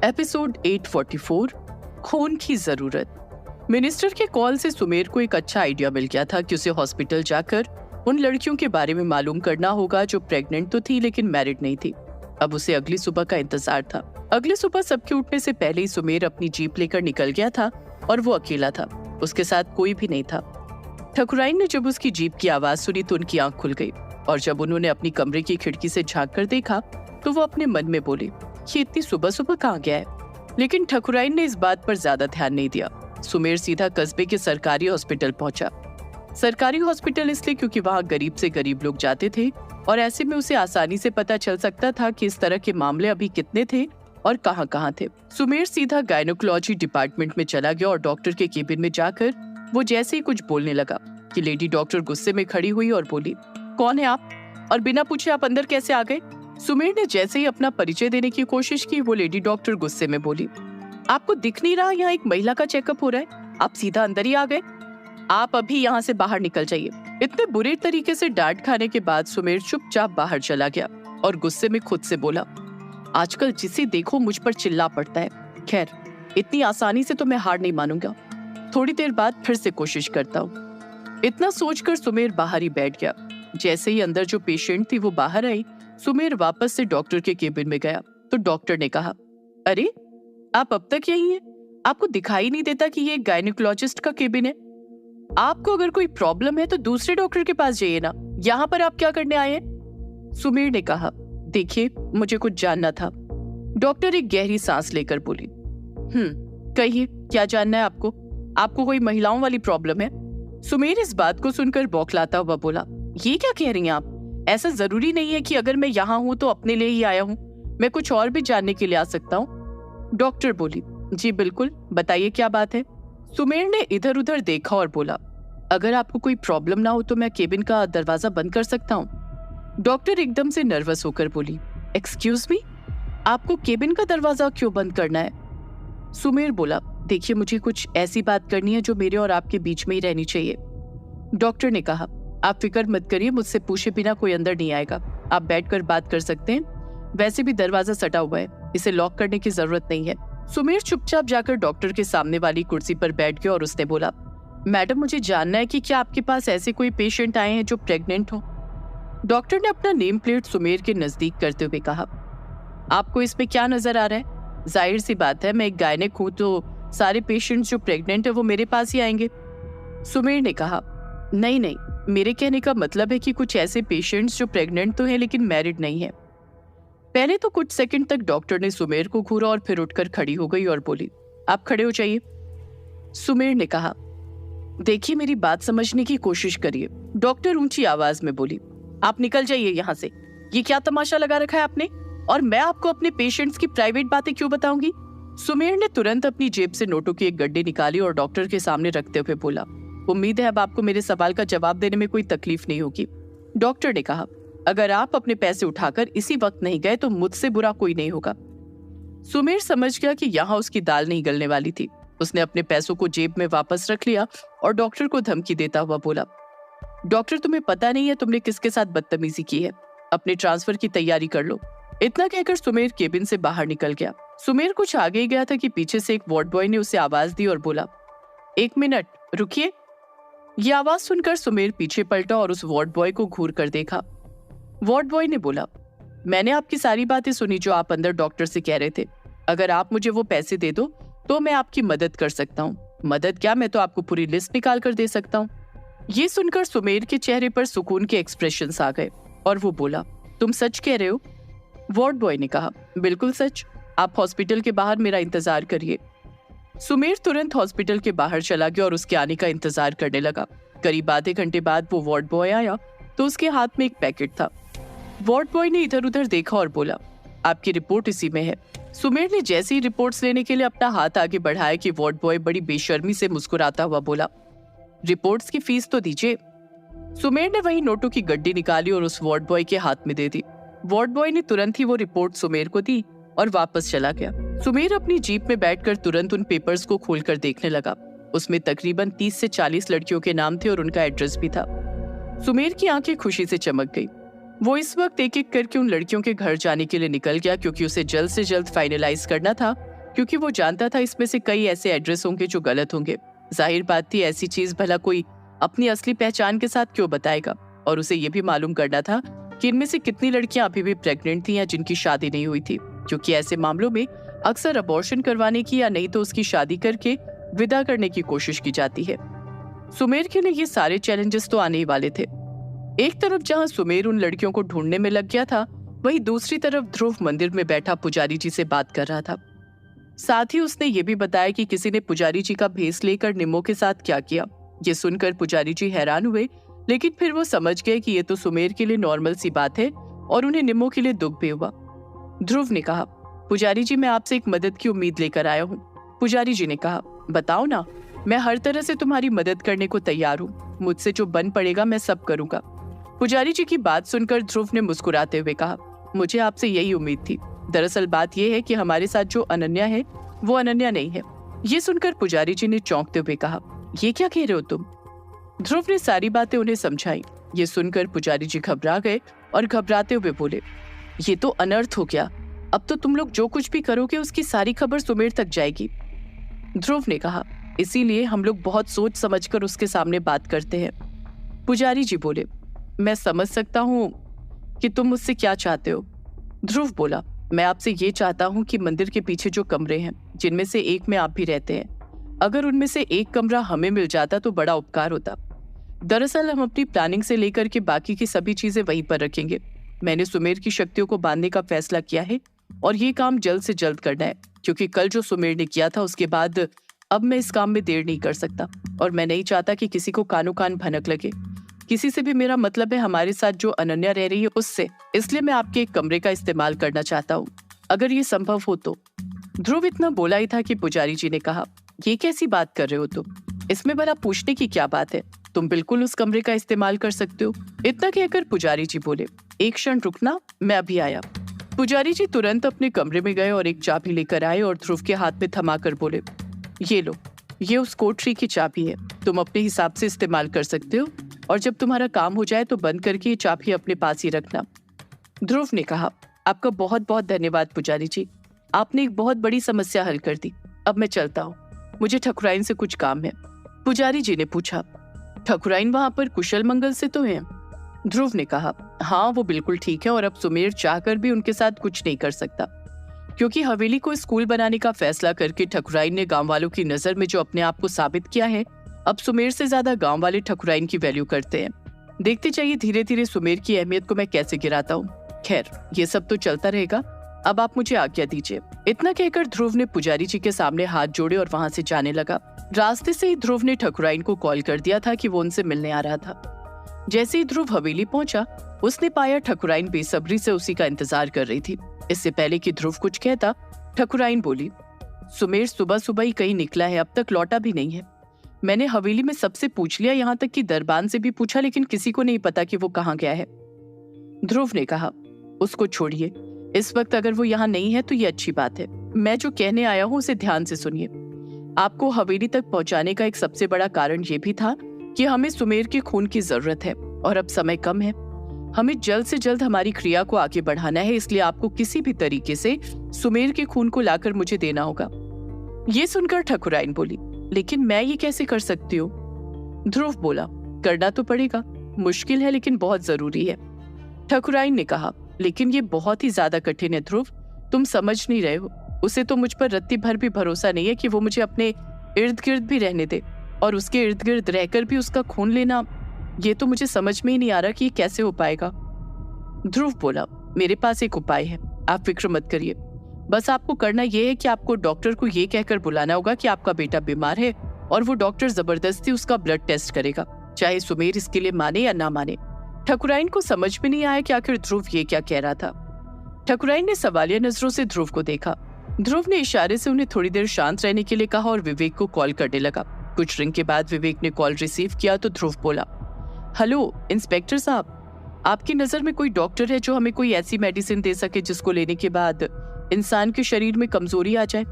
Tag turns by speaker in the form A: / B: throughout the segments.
A: Episode 844 खून की जरूरत। मिनिस्टर के कॉल से सुमेर को एक अच्छा आइडिया मिल गया था कि उसे हॉस्पिटल जाकर उन लड़कियों के बारे में मालूम करना होगा जो प्रेग्नेंट तो थी लेकिन मैरिड नहीं थी। अब उसे अगली सुबह का इंतजार था। अगली सुबह सबके उठने से पहले ही सुमेर अपनी जीप लेकर निकल गया था और वो अकेला था। उसके साथ कोई भी नहीं था। ठकुराइन ने जब उसकी जीप की आवाज सुनी तो उनकी आंख खुल गई और जब उन्होंने अपनी कमरे की खिड़की से झांक कर देखा तो वो अपने मन में बोले, ये इतनी सुबह सुबह कहाँ गया है? लेकिन ठकुराइन ने इस बात पर ज्यादा ध्यान नहीं दिया। सुमेर सीधा कस्बे के सरकारी हॉस्पिटल पहुंचा। सरकारी हॉस्पिटल इसलिए क्योंकि वहां गरीब से गरीब लोग जाते थे और ऐसे में उसे आसानी से पता चल सकता था कि इस तरह के मामले अभी कितने थे और कहां थे। सुमेर सीधा गायनोकोलॉजी डिपार्टमेंट में चला गया और डॉक्टर के केबिन में जाकर वो जैसे ही कुछ बोलने लगा कि लेडी डॉक्टर गुस्से में खड़ी हुई और बोली, कौन है आप और बिना पूछे आप अंदर कैसे आ गए? सुमेर ने जैसे ही अपना परिचय देने की कोशिश की वो लेडी डॉक्टर गुस्से में बोली, आपको दिख नहीं रहा यहाँ एक महिला का चेकअप हो रहा है? आप सीधा अंदर ही आ गए। आप अभी यहाँ से बाहर निकल जाइए। इतने बुरे तरीके से डांट खाने के बाद सुमेर चुपचाप बाहर चला गया और गुस्से में खुद से बोला, आजकल जिसे देखो मुझ पर चिल्ला पड़ता है। खैर, इतनी आसानी से तो मैं हार नहीं मानूंगा। थोड़ी देर बाद फिर से कोशिश करता हूँ। इतना सोचकर सुमेर बाहर ही बैठ गया। जैसे ही अंदर जो पेशेंट थी वो बाहर आई, सुमेर वापस से डॉक्टर के केबिन में गया तो डॉक्टर ने कहा, अरे आप अब तक यही हैं? आपको दिखाई नहीं देता कि ये एक गायनेकोलॉजिस्ट का केबिन है? आपको अगर कोई प्रॉब्लम है तो दूसरे डॉक्टर के पास जाइए ना, यहाँ पर आप क्या करने आए हैं? सुमेर ने कहा, देखिए मुझे कुछ जानना था। डॉक्टर एक गहरी सांस लेकर बोली, कहिए क्या जानना है आपको? आपको कोई महिलाओं वाली प्रॉब्लम है? सुमेर इस बात को सुनकर बौखलाता हुआ बोला, ये क्या कह रही हैं आप? ऐसा जरूरी नहीं है कि अगर मैं यहाँ हूँ तो अपने लिए ही आया हूँ, मैं कुछ और भी जानने के लिए आ सकता हूँ। डॉक्टर बोली, जी बिल्कुल, बताइए क्या बात है? सुमेर ने इधर उधर देखा और बोला, अगर आपको कोई प्रॉब्लम ना हो तो मैं केबिन का दरवाजा बंद कर सकता हूँ। डॉक्टर एकदम से नर्वस होकर बोली, एक्सक्यूज मी, आपको केबिन का दरवाजा क्यों बंद करना है? सुमेर बोला, देखिए मुझे कुछ ऐसी बात करनी है जो मेरे और आपके बीच में ही रहनी चाहिए। डॉक्टर ने कहा, आप फिक्र मत करिए, मुझसे पूछे बिना कोई अंदर नहीं आएगा। आप बैठकर बात कर सकते हैं। वैसे भी दरवाजा सटा हुआ है, इसे लॉक करने की जरूरत नहीं है। सुमेर चुपचाप जाकर डॉक्टर के सामने वाली कुर्सी पर बैठ गया और उसने बोला, मैडम मुझे जानना है कि क्या आपके पास ऐसे कोई पेशेंट आए हैं जो प्रेग्नेंट हो? डॉक्टर ने अपना नेम प्लेट सुमेर के नजदीक करते हुए कहा, आपको इस पे क्या नजर आ रहा है? जाहिर सी बात है, मैं एक गायनेक हूं तो सारे पेशेंट्स जो प्रेग्नेंट है वो मेरे पास ही आएंगे। सुमेर ने कहा, नहीं, मेरे कहने का मतलब है कि कुछ ऐसे पेशेंट्स जो प्रेग्नेंट तो हैं लेकिन मैरिड नहीं है। पहले तो कुछ सेकंड तक डॉक्टर ने सुमेर को घूरा और फिर उठकर खड़ी हो गई और बोली, आप खड़े हो जाइए। सुमेर ने कहा, देखिए मेरी बात समझने की कोशिश करिए। डॉक्टर ऊंची आवाज में बोली, आप निकल जाइए यहाँ से। ये क्या तमाशा लगा रखा है आपने? और मैं आपको अपने पेशेंट्स की प्राइवेट बातें क्यों बताऊंगी? सुमेर ने तुरंत अपनी जेब से नोटों की एक गड्डी निकाली और डॉक्टर के सामने रखते हुए बोला, उम्मीद है अब आपको मेरे सवाल का जवाब देने में कोई तकलीफ नहीं होगी। डॉक्टर ने कहा, अगर आप अपने पैसे उठाकर इसी वक्त नहीं गए तो मुझसे बुरा कोई नहीं होगा। सुमेर समझ गया कि यहाँ उसकी दाल नहीं गलने वाली थी। उसने अपने पैसों को जेब में वापस रख लिया और डॉक्टर को धमकी देता हुआ बोला, डॉक्टर तुम्हें पता नहीं है तुमने किसके साथ बदतमीजी की है, अपने ट्रांसफर की तैयारी कर लो। इतना कहकर सुमेर केबिन से बाहर निकल गया। सुमेर कुछ आगे ही गया था कि पीछे से एक वार्ड बॉय ने उसे आवाज दी और बोला, एक मिनट रुकिए। ये आवाज सुनकर सुमेर पीछे पलटा और उस वार्ड बॉय को घूर कर देखा। वार्ड बॉय ने बोला, मैंने आपकी सारी बातें सुनी जो आप अंदर डॉक्टर से कह रहे थे। अगर आप मुझे वो पैसे दे दो तो मैं आपकी मदद कर सकता हूँ। मदद क्या, मैं तो आपको पूरी लिस्ट निकाल कर दे सकता हूँ। ये सुनकर सुमेर के चेहरे पर सुकून के एक्सप्रेशंस आ गए और वो बोला, तुम सच कह रहे हो? वार्ड बॉय ने कहा, बिल्कुल सच। आप हॉस्पिटल के बाहर मेरा इंतजार करिए। सुमेर तुरंत हॉस्पिटल के बाहर चला गया और उसके आने का इंतजार करने लगा। करीब आधे घंटे बाद वो वार्ड बॉय आया तो उसके हाथ में एक पैकेट था। वार्ड बॉय ने इधर उधर देखा और बोला, आपकी रिपोर्ट इसी में है। सुमेर ने जैसे ही रिपोर्ट्स लेने के लिए अपना हाथ आगे बढ़ाया कि वार्ड बॉय बड़ी बेशर्मी से मुस्कुराता हुआ बोला, रिपोर्ट्स की फीस तो दीजिए। सुमेर ने वही नोटों की गड्डी निकाली और उस वार्ड बॉय के हाथ में दे दी। वार्ड बॉय ने तुरंत ही वो रिपोर्ट सुमेर को दी और वापस चला गया। सुमेर अपनी जीप में बैठकर तुरंत उन पेपर्स को खोलकर देखने लगा। उसमें तकरीबन 30 से 40 लड़कियों के नाम थे और उनका एड्रेस भी था। सुमेर की आंखें खुशी से चमक गई। वो इस वक्त एक एक करके उन लड़कियों के घर जाने के लिए निकल गया क्योंकि उसे जल्द से जल्द फाइनलाइज करना था क्योंकि वो जानता था इसमें से कई ऐसे एड्रेस होंगे जो गलत होंगे। जाहिर बात थी ऐसी चीज भला कोई अपनी असली पहचान के साथ क्यों बताएगा। और उसे ये भी मालूम करना था कि इनमें से कितनी लड़कियां अभी भी प्रेग्नेंट थी या जिनकी शादी नहीं हुई थी, क्योंकि ऐसे मामलों में अक्सर अबॉर्शन करवाने की या नहीं तो उसकी शादी करके विदा करने की कोशिश की जाती है। सुमेर के लिए ये सारे चैलेंजेस तो आने ही वाले थे। एक तरफ जहां सुमेर उन लड़कियों को ढूंढने में लग गया था, वहीं दूसरी तरफ ध्रुव मंदिर में बैठा पुजारी जी से बात कर रहा था। साथ ही उसने ये भी बताया कि किसी ने पुजारी जी का भेस लेकर निम्मो के साथ क्या किया। ये सुनकर पुजारी जी हैरान हुए, लेकिन फिर वो समझ गए कि ये तो सुमेर के लिए नॉर्मल सी बात है और उन्हें निम्मो के लिए दुख भी हुआ। ध्रुव ने कहा, पुजारी जी मैं आपसे एक मदद की उम्मीद लेकर आया हूँ। पुजारी जी ने कहा, बताओ ना, मैं हर तरह से तुम्हारी मदद करने को तैयार हूँ। मुझसे जो बन पड़ेगा मैं सब करूंगा। पुजारी जी की बात सुनकर ध्रुव ने मुस्कुराते हुए कहा, मुझे आपसे यही उम्मीद थी। दरअसल बात यह है कि हमारे साथ जो अनन्या है वो अनन्या नहीं है। ये सुनकर पुजारी जी ने चौंकते हुए कहा, ये क्या कह रहे हो तुम? ध्रुव ने सारी बातें उन्हें समझाई। ये सुनकर पुजारी जी घबरा गए और घबराते हुए बोले, ये तो अनर्थ हो गया। अब तो तुम लोग जो कुछ भी करोगे उसकी सारी खबर सुमेर तक जाएगी। ध्रुव ने कहा, इसीलिए हम लोग बहुत सोच समझकर उसके सामने बात करते हैं। पुजारी जी बोले, मैं समझ सकता हूँ कि तुम मुझसे क्या चाहते हो। ध्रुव बोला, मैं आपसे ये चाहता हूँ कि मंदिर के पीछे जो कमरे हैं, जिनमें से एक में आप भी रहते हैं, अगर उनमें से एक कमरा हमें मिल जाता तो बड़ा उपकार होता। दरअसल हम अपनी प्लानिंग से लेकर के बाकी की सभी चीजें वहीं पर रखेंगे। मैंने सुमेर की शक्तियों को बांधने का फैसला किया है और ये काम जल्द से जल्द करना है, क्योंकि कल जो सुमेर ने किया था उसके बाद अब मैं इस काम में देर नहीं कर सकता और मैं नहीं चाहता कि किसी को कानो कान भनक लगे। किसी से भी मेरा मतलब है हमारे साथ जो अनन्या रह रही है उससे, इसलिए मैं आपके एक कमरे का इस्तेमाल करना चाहता हूँ, अगर ये संभव हो तो। ध्रुव इतना बोला ही था कि पुजारी जी ने कहा, ये कैसी बात कर रहे हो तुम? इसमें भला पूछने की क्या बात है? तुम बिल्कुल उस कमरे का इस्तेमाल कर सकते हो। इतना कहकर पुजारी जी बोले, एक क्षण रुकना, मैं अभी आया। पुजारी जी तुरंत अपने कमरे में गए और एक चाबी लेकर आए और ध्रुव के हाथ में थमाकर बोले, ये लो, ये उस कोठरी की चाबी है। तुम अपने हिसाब से इस्तेमाल कर सकते हो और जब तुम्हारा काम हो जाए तो बंद करके ये चाबी अपने पास ही रखना। ध्रुव ने कहा, आपका बहुत बहुत धन्यवाद पुजारी जी, आपने एक बहुत बड़ी समस्या हल कर दी। अब मैं चलता हूँ, मुझे ठकुराइन से कुछ काम है। पुजारी जी ने पूछा, ठकुराइन वहां पर कुशल मंगल से तो है? ध्रुव ने कहा, हाँ वो बिल्कुल ठीक है और अब सुमेर चाहकर भी उनके साथ कुछ नहीं कर सकता, क्योंकि हवेली को स्कूल बनाने का फैसला करके ठकुराइन ने गांव वालों की नजर में जो अपने आप को साबित किया है, अब सुमेर से ज्यादा गांव वाले ठकुराइन की वैल्यू करते हैं। देखते चाहिए धीरे धीरे सुमेर की अहमियत को मैं कैसे गिराता हूँ। खैर ये सब तो चलता रहेगा, अब आप मुझे आज्ञा दीजिए। इतना कहकर ध्रुव ने पुजारी जी के सामने हाथ जोड़े और वहां से जाने लगा। रास्ते से ही ध्रुव ने ठकुराइन को कॉल कर दिया था कि वो उनसे मिलने आ रहा था। जैसे ही ध्रुव हवेली पहुंचा, उसने पाया ठकुराइन बेसब्री से उसी का इंतजार कर रही थी। इससे पहले कि ध्रुव कुछ कहता, ठकुराइन बोली, सुमेर सुबह सुबह ही कहीं निकला है, अब तक लौटा भी नहीं है। मैंने हवेली में सबसे पूछ लिया, यहाँ तक कि दरबान से भी पूछा, लेकिन किसी को नहीं पता कि वो कहाँ गया है। ध्रुव ने कहा, उसको छोड़िए, इस वक्त अगर वो यहाँ नहीं है तो ये अच्छी बात है। मैं जो कहने आया हूँ उसे ध्यान से सुनिए। आपको हवेली तक पहुँचाने का एक सबसे बड़ा कारण ये भी था कि हमें सुमेर के खून की जरूरत है और अब समय कम है। हमें जल्द से जल्द हमारी क्रिया को आगे बढ़ाना है, इसलिए आपको किसी भी तरीके से सुमेर के खून को लाकर मुझे देना होगा। ये सुनकर ठकुराइन बोली, लेकिन मैं ये कैसे कर सकती हूँ? ध्रुव बोला, करना तो पड़ेगा, मुश्किल है लेकिन बहुत जरूरी है। ठकुराइन ने कहा, लेकिन ये बहुत ही ज्यादा कठिन है ध्रुव, तुम समझ नहीं रहे हो। उसे तो मुझ पर रत्ती भर भी भरोसा नहीं है कि वो मुझे अपने इर्द गिर्द भी रहने दे, और उसके इर्द गिर्द रहकर भी उसका खून लेना, ये तो मुझे समझ में ही नहीं आ रहा कि ये कैसे हो पाएगा। ध्रुव बोला, मेरे पास एक उपाय है, आप फिक्र मत करिए। बस आपको करना यह है कि आपको डॉक्टर को ये कहकर बुलाना होगा कि आपका बेटा बीमार है और वो डॉक्टर जबरदस्ती उसका ब्लड टेस्ट करेगा, चाहे सुमेर इसके लिए माने या ना माने। ठकुराइन को समझ में नहीं आया कि आखिर ध्रुव ये क्या कह रहा था। ठकुराइन ने सवालिया नजरों से ध्रुव को देखा। ध्रुव ने इशारे से उन्हें थोड़ी देर शांत रहने के लिए कहा और विवेक को कॉल करने लगा। कुछ रिंग के बाद विवेक ने कॉल रिसीव किया तो ध्रुव बोला, हेलो इंस्पेक्टर साहब, आपकी नजर में कोई डॉक्टर है जो हमें कोई ऐसी मेडिसिन दे सके जिसको लेने के बाद इंसान के शरीर में कमजोरी आ जाए?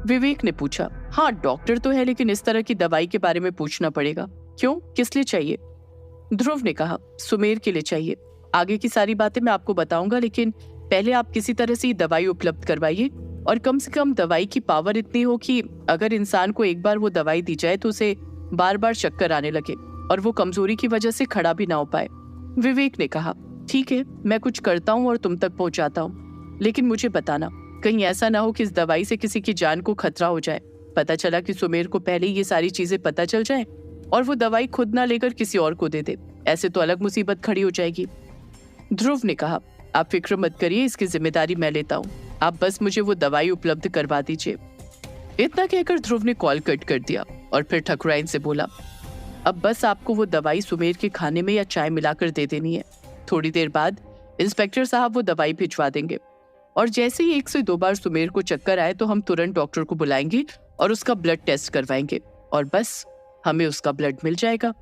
A: विवेक ने पूछा, हाँ डॉक्टर तो है, लेकिन इस तरह की दवाई के बारे में पूछना पड़ेगा। क्यों, किस लिए चाहिए? ध्रुव ने कहा, सुमेर के लिए चाहिए। आगे की सारी बातें मैं आपको बताऊंगा, लेकिन पहले आप किसी तरह से दवाई उपलब्ध करवाइए और कम से कम दवाई की पावर इतनी हो कि अगर इंसान को एक बार वो दवाई दी जाए तो उसे बार बार चक्कर आने लगे और वो कमजोरी की वजह से खड़ा भी ना हो पाए। विवेक ने कहा, ठीक है, मैं कुछ करता हूँ और तुम तक पहुंचाता हूँ, लेकिन मुझे बताना, कहीं ऐसा ना हो कि इस दवाई से किसी की जान को खतरा हो जाए। पता चला कि सुमेर को पहले ये सारी चीजें पता चल जाए और वो दवाई खुद ना लेकर किसी और को दे दे, ऐसे तो अलग मुसीबत खड़ी हो जाएगी। ध्रुव ने कहा, आप फिक्र मत करिए, इसकी जिम्मेदारी मैं लेता हूँ, आप बस मुझे वो दवाई उपलब्ध करवा दीजिए। इतना कहकर ध्रुव ने कॉल कट कर दिया और फिर ठकुराइन से बोला, अब बस आपको वो दवाई सुमेर के खाने में या चाय मिलाकर दे देनी है। थोड़ी देर बाद इंस्पेक्टर साहब वो दवाई भिजवा देंगे और जैसे ही 1 से 2 बार सुमेर को चक्कर आए तो हम तुरंत डॉक्टर को बुलाएंगे और उसका ब्लड टेस्ट करवाएंगे और बस हमें उसका ब्लड मिल जाएगा।